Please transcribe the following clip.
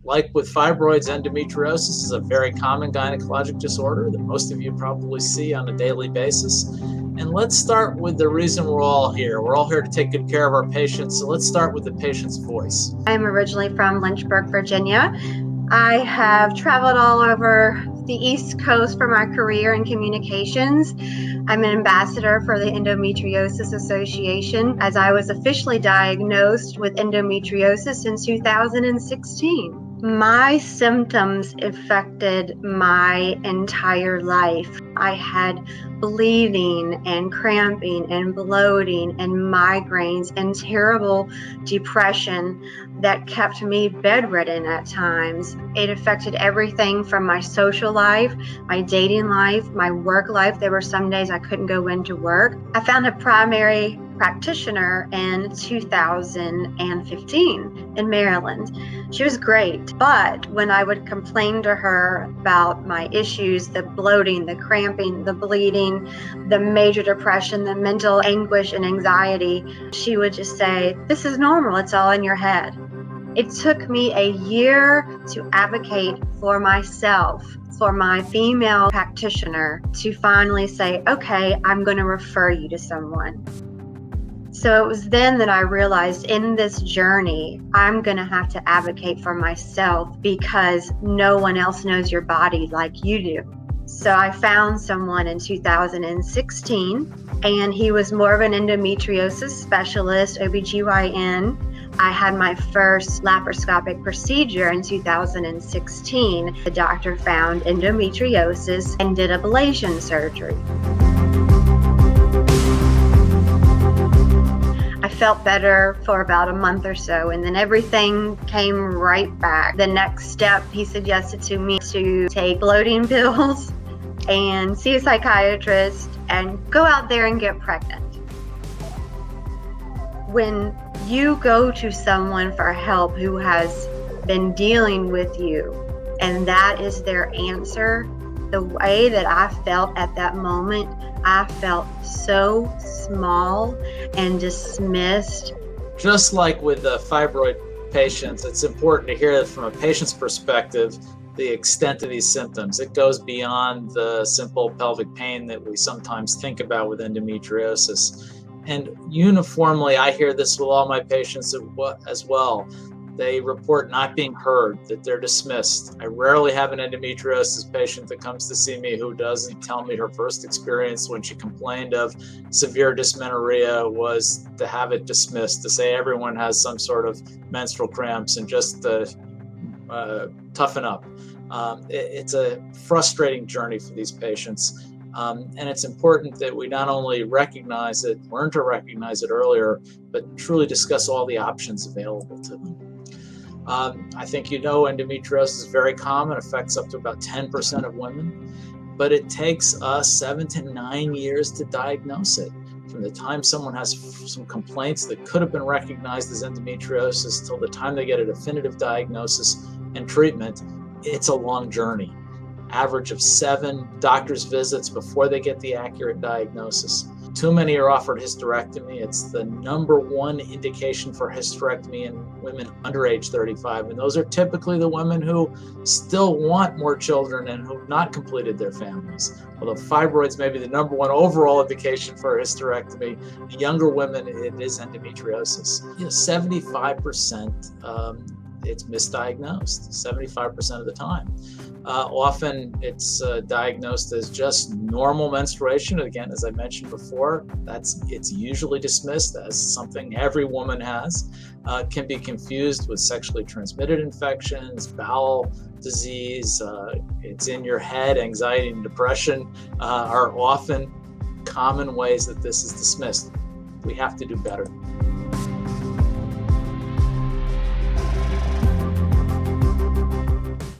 Like with fibroids, endometriosis is a very common gynecologic disorder that most of you probably see on a daily basis. And let's start with the reason we're all here. We're all here to take good care of our patients, so let's start with the patient's voice. I'm originally from Lynchburg, Virginia. I have traveled all over the East Coast for my career in communications. I'm an ambassador for the Endometriosis Association, as I was officially diagnosed with endometriosis in 2016. My symptoms affected my entire life. I had bleeding and cramping and bloating and migraines and terrible depression that kept me bedridden at times. It affected everything from my social life, my dating life, my work life. There were some days I couldn't go into work. I found a primary practitioner in 2015 in Maryland. She was great, but when I would complain to her about my issues, the bloating, the cramping, the bleeding, the major depression, the mental anguish and anxiety, she would just say, "This is normal, it's all in your head." It took me a year to advocate for myself, for my female practitioner, to finally say, okay, I'm going to refer you to someone. So it was then that I realized in this journey, I'm going to have to advocate for myself because no one else knows your body like you do. So I found someone in 2016, and he was more of an endometriosis specialist, OBGYN. I had my first laparoscopic procedure in 2016. The doctor found endometriosis and did ablation surgery. I felt better for about a month or so, and then everything came right back. The next step, he suggested to me to take bloating pills and see a psychiatrist and go out there and get pregnant. When you go to someone for help who has been dealing with you, and that is their answer, the way that I felt at that moment, I felt so small and dismissed. Just like with the fibroid patients, it's important to hear that from a patient's perspective, the extent of these symptoms. It goes beyond the simple pelvic pain that we sometimes think about with endometriosis. And uniformly, I hear this with all my patients as well. They report not being heard, that they're dismissed. I rarely have an endometriosis patient that comes to see me who doesn't tell me her first experience when she complained of severe dysmenorrhea was to have it dismissed, to say everyone has some sort of menstrual cramps and just toughen up. It's a frustrating journey for these patients. And it's important that we not only recognize it, learn to recognize it earlier, but truly discuss all the options available to them. I think endometriosis is very common, affects up to about 10% of women, but it takes us 7 to 9 years to diagnose it. From the time someone has some complaints that could have been recognized as endometriosis till the time they get a definitive diagnosis and treatment, it's a long journey. Average of 7 doctor's visits before they get the accurate diagnosis. Too many are offered hysterectomy. It's the number one indication for hysterectomy in women under age 35. And those are typically the women who still want more children and who have not completed their families. Although fibroids may be the number one overall indication for hysterectomy, the younger women, it is endometriosis. 75%, it's misdiagnosed 75% of the time. Often it's diagnosed as just normal menstruation. Again, as I mentioned before, it's usually dismissed as something every woman has. Can be confused with sexually transmitted infections, bowel disease, it's in your head, anxiety and depression are often common ways that this is dismissed. We have to do better.